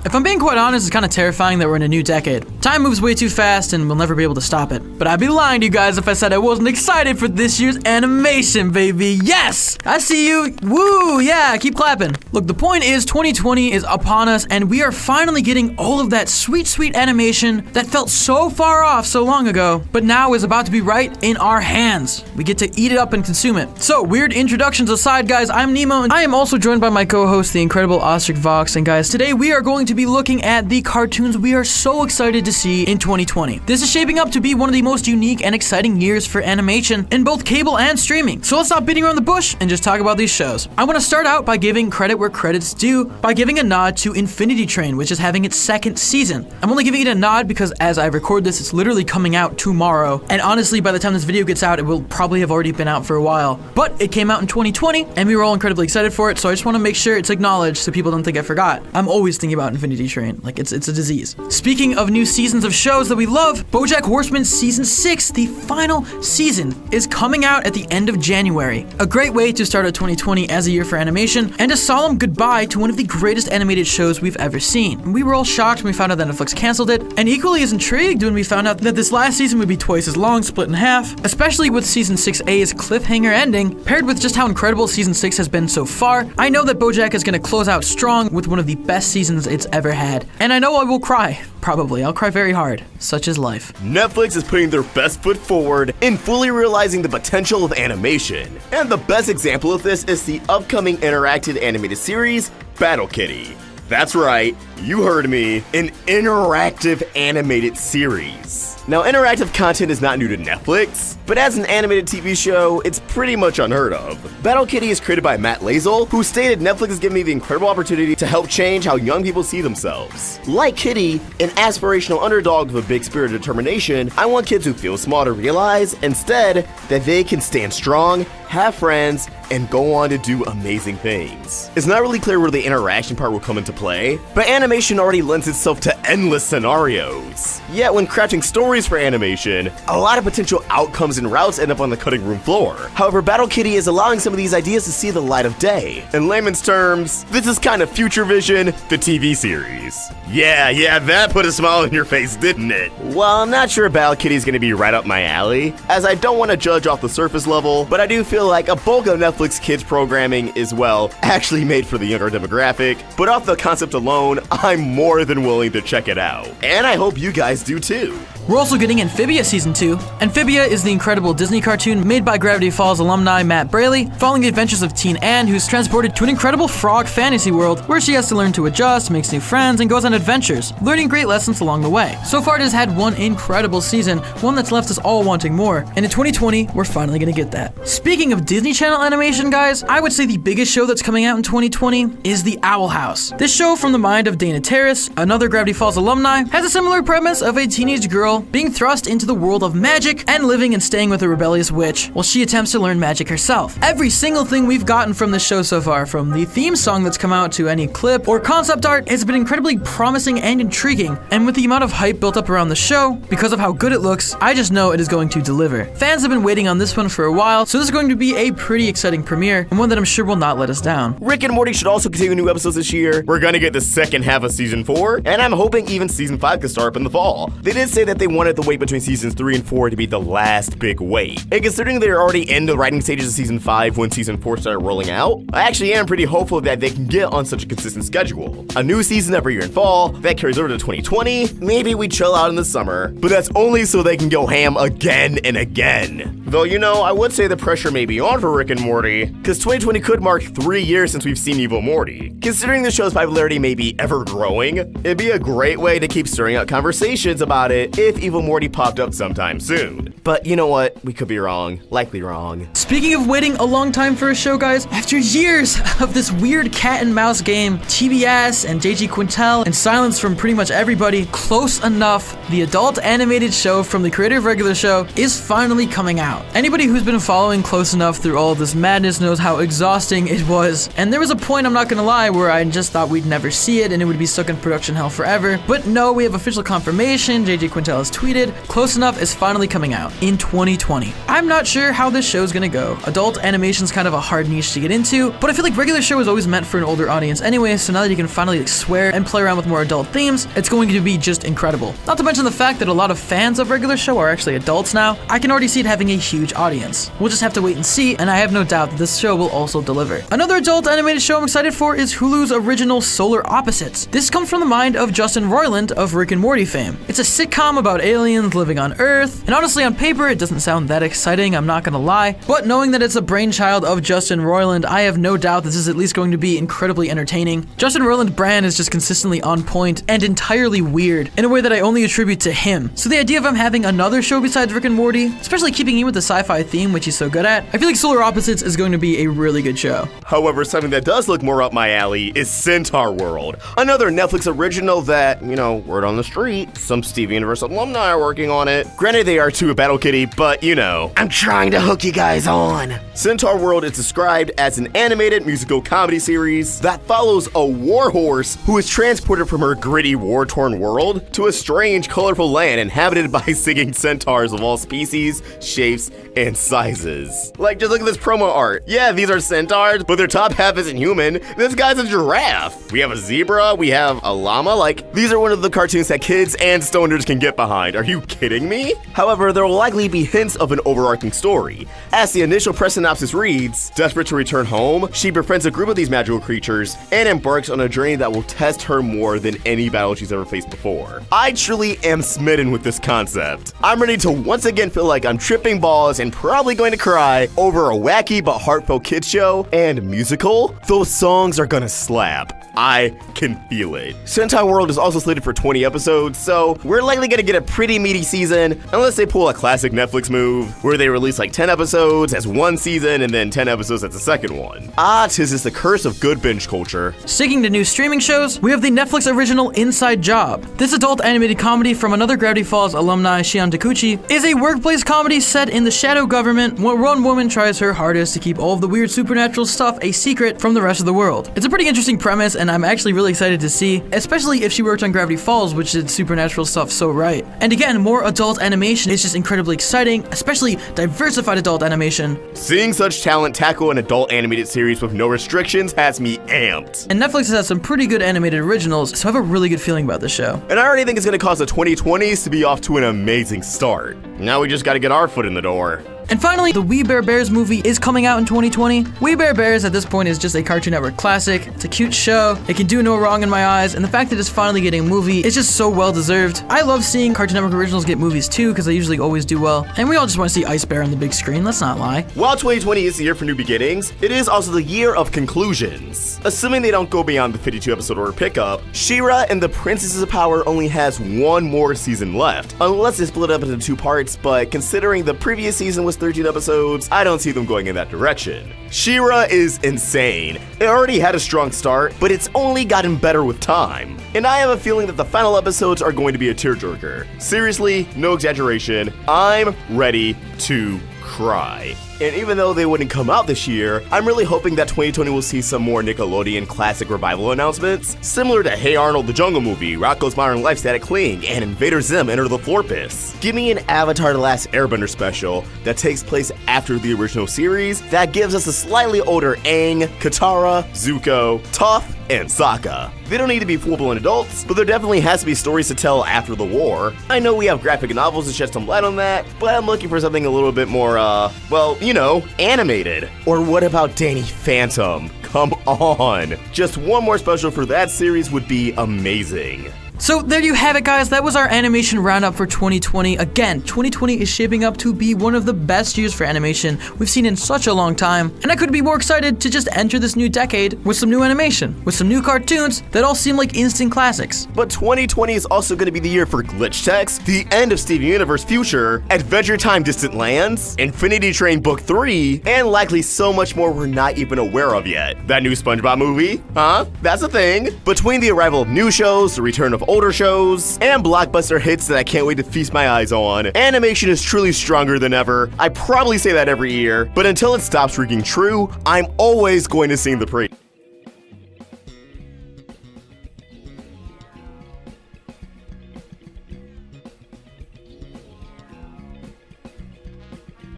If I'm being quite honest, it's kind of terrifying that we're in a new decade. Time moves way too fast and we'll never be able to stop it. But I'd be lying to you guys if I said I wasn't excited for this year's animation, baby. Yes! I see you. Woo! Yeah, keep clapping. Look, the point is 2020 is upon us and we are finally getting all of that sweet, sweet animation that felt so far off so long ago, but now is about to be right in our hands. We get to eat it up and consume it. So, weird introductions aside, guys, I'm Nemo, and I am also joined by my co-host, the incredible Ostrich Vox, and guys, today we are going to be looking at the cartoons we are so excited to see in 2020. This is shaping up to be one of the most unique and exciting years for animation in both cable and streaming. So let's stop beating around the bush and just talk about these shows. I want to start out by giving credit where credit's due, by giving a nod to Infinity Train, which is having its second season. I'm only giving it a nod because as I record this, it's literally coming out tomorrow, and honestly, by the time this video gets out, it will probably have already been out for a while. But it came out in 2020, and we were all incredibly excited for it, so I just want to make sure it's acknowledged so people don't think I forgot. I'm always thinking about Infinity Train, like it's a disease. Speaking of new seasons of shows that we love, BoJack Horseman Season 6, the final season, is coming out at the end of January. A great way to start out 2020 as a year for animation, and a solemn goodbye to one of the greatest animated shows we've ever seen. We were all shocked when we found out that Netflix canceled it, and equally as intrigued when we found out that this last season would be twice as long, split in half, especially with Season 6A's cliffhanger ending, paired with just how incredible Season 6 has been so far. I know that BoJack is going to close out strong with one of the best seasons it's ever had, and I know I will cry. Probably. I'll cry very hard. Such is life. Netflix is putting their best foot forward in fully realizing the potential of animation. And the best example of this is the upcoming interactive animated series, Battle Kitty. That's right, you heard me, an interactive animated series. Now, interactive content is not new to Netflix, but as an animated TV show, it's pretty much unheard of. Battle Kitty is created by Matt Lazel, who stated Netflix has given me the incredible opportunity to help change how young people see themselves. Like Kitty, an aspirational underdog with a big spirit of determination, I want kids who feel small to realize, instead, that they can stand strong, have friends, and go on to do amazing things. It's not really clear where the interaction part will come into play, but animation already lends itself to endless scenarios. Yet when crafting stories for animation, a lot of potential outcomes and routes end up on the cutting room floor. However, Battle Kitty is allowing some of these ideas to see the light of day. In layman's terms, this is kind of Future Vision, the TV series. Yeah, that put a smile on your face, didn't it? Well, I'm not sure Battle Kitty's gonna be right up my alley, as I don't want to judge off the surface level, but I do feel like a bulk of Netflix kids programming is, well, actually made for the younger demographic, but off the concept alone, I'm more than willing to check it out. And I hope you guys do too. We're also getting Amphibia Season 2. Amphibia is the incredible Disney cartoon made by Gravity Falls alumni Matt Braley, following the adventures of teen Anne, who's transported to an incredible frog fantasy world where she has to learn to adjust, makes new friends, and goes on adventures, learning great lessons along the way. So far, it has had one incredible season, one that's left us all wanting more, and in 2020, we're finally gonna get that. Speaking of Disney Channel animation, guys, I would say the biggest show that's coming out in 2020 is The Owl House. This show, from the mind of Dana Terrace, another Gravity Falls alumni, has a similar premise of a teenage girl being thrust into the world of magic and living and staying with a rebellious witch while she attempts to learn magic herself. Every single thing we've gotten from this show so far, from the theme song that's come out to any clip or concept art, has been incredibly promising and intriguing, and with the amount of hype built up around the show, because of how good it looks, I just know it is going to deliver. Fans have been waiting on this one for a while, so this is going to be a pretty exciting premiere, and one that I'm sure will not let us down. Rick and Morty should also continue new episodes this year. We're gonna get the second half of Season 4, and I'm hoping even Season 5 could start up in the fall. They did say that they wanted the wait between Seasons 3 and 4 to be the last big wait. And considering they're already in the writing stages of Season 5 when Season 4 started rolling out, I actually am pretty hopeful that they can get on such a consistent schedule. A new season every year in fall, that carries over to 2020, maybe we chill out in the summer, but that's only so they can go ham again and again. Though, you know, I would say the pressure may be on for Rick and Morty, because 2020 could mark 3 years since we've seen Evil Morty. Considering the show's popularity may be ever growing, it'd be a great way to keep stirring up conversations about it if Evil Morty popped up sometime soon. But you know what? We could be wrong. Likely wrong. Speaking of waiting a long time for a show, guys, after years of this weird cat and mouse game, TBS and JG Quintel and silence from pretty much everybody, Close Enough, the adult animated show from the creator of Regular Show, is finally coming out. Anybody who's been following Close Enough through all of this madness knows how exhausting it was, and there was a point, I'm not gonna lie, where I just thought we'd never see it and it would be stuck in production hell forever. But no, we have official confirmation. JG Quintel has tweeted, Close Enough is finally coming out. out in 2020. I'm not sure how this show's gonna go. Adult animation's kind of a hard niche to get into, but I feel like regular show is always meant for an older audience anyway, so now that you can finally like swear and play around with more adult themes, it's going to be just incredible. Not to mention the fact that a lot of fans of regular show are actually adults now. I can already see it having a huge audience. We'll just have to wait and see, and I have no doubt that this show will also deliver. Another adult animated show I'm excited for is Hulu's original Solar Opposites. This comes from the mind of Justin Roiland of Rick and Morty fame. It's a sitcom about aliens living on Earth, and honestly on paper it doesn't sound that exciting, I'm not gonna lie, but knowing that it's a brainchild of Justin Roiland, I have no doubt this is at least going to be incredibly entertaining. Justin Roiland's brand is just consistently on point and entirely weird in a way that I only attribute to him. So the idea of him having another show besides Rick and Morty, especially keeping in with the sci-fi theme, which he's so good at, I feel like Solar Opposites is going to be a really good show. However, something that does look more up my alley is Centaur World, another Netflix original that, word on the street, some Steven Universe alumni are working on it. Granted, they are too a Battle Kitty, but I'm trying to hook you guys on. Centaur World is described as an animated musical comedy series that follows a warhorse who is transported from her gritty, war-torn world to a strange, colorful land inhabited by singing centaurs of all species, shapes, and sizes. Like, just look at this promo art. Yeah, these are centaurs, but their top half isn't human. This guy's a giraffe. We have a zebra, we have a llama. Like, these are one of the cartoons that kids and stoners can get behind. Are you kidding me? However, there will likely be hints of an overarching story. As the initial press synopsis reads, desperate to return home, she befriends a group of these magical creatures and embarks on a journey that will test her more than any battle she's ever faced before. I truly am smitten with this concept. I'm ready to once again feel like I'm tripping balls and probably going to cry over a wacky but heartfelt kids show and musical. Those songs are gonna slap. I can feel it. Centaur World is also slated for 20 episodes, so we're likely gonna get a pretty meaty season, unless they pull a classic Netflix move, where they release like 10 episodes as one season and then 10 episodes as the second one. 'Tis is the curse of good binge culture. Sticking to new streaming shows, we have the Netflix original Inside Job. This adult animated comedy from another Gravity Falls alumni, Shion Takuchi, is a workplace comedy set in the shadow government where one woman tries her hardest to keep all of the weird supernatural stuff a secret from the rest of the world. It's a pretty interesting premise, and I'm actually really excited to see, especially if she worked on Gravity Falls, which did supernatural stuff so right. And again, more adult animation is just incredibly exciting, especially diversified adult animation. Seeing such talent tackle an adult animated series with no restrictions has me amped. And Netflix has had some pretty good animated originals, so I have a really good feeling about this show. And I already think it's gonna cause the 2020s to be off to an amazing start. Now we just gotta get our foot in the door. And finally, the We Bare Bears movie is coming out in 2020. We Bare Bears at this point is just a Cartoon Network classic. It's a cute show. It can do no wrong in my eyes, and the fact that it's finally getting a movie is just so well deserved. I love seeing Cartoon Network originals get movies too, because they usually always do well. And we all just want to see Ice Bear on the big screen, let's not lie. While 2020 is the year for new beginnings, it is also the year of conclusions. Assuming they don't go beyond the 52 episode order pickup, She-Ra and the Princesses of Power only has one more season left, unless they split up into 2 parts, but considering the previous season was 13 episodes, I don't see them going in that direction. She-Ra is insane. It already had a strong start, but it's only gotten better with time. And I have a feeling that the final episodes are going to be a tearjerker. Seriously, no exaggeration, I'm ready to cry. And even though they wouldn't come out this year, I'm really hoping that 2020 will see some more Nickelodeon classic revival announcements, similar to Hey Arnold the Jungle Movie, Rocko's Modern Life Static Cling, and Invader Zim Enter the Florpus. Give me an Avatar The Last Airbender special that takes place after the original series that gives us a slightly older Aang, Katara, Zuko, Toph, and Sokka. They don't need to be full-blown adults, but there definitely has to be stories to tell after the war. I know we have graphic novels to shed some light on that, but I'm looking for something a little bit more, animated. Or what about Danny Phantom? Come on. Just one more special for that series would be amazing. So there you have it, guys. That was our animation roundup for 2020. Again, 2020 is shaping up to be one of the best years for animation we've seen in such a long time, and I couldn't be more excited to just enter this new decade with some new animation, with some new cartoons that all seem like instant classics. But 2020 is also going to be the year for Glitch Text, the end of Steven Universe Future, Adventure Time Distant Lands, Infinity Train Book 3, and likely so much more we're not even aware of yet. That new SpongeBob movie? Huh? That's a thing. Between the arrival of new shows, the return of older shows, and blockbuster hits that I can't wait to feast my eyes on, animation is truly stronger than ever. I probably say that every year, but until it stops ringing true, I'm always going to sing the praise.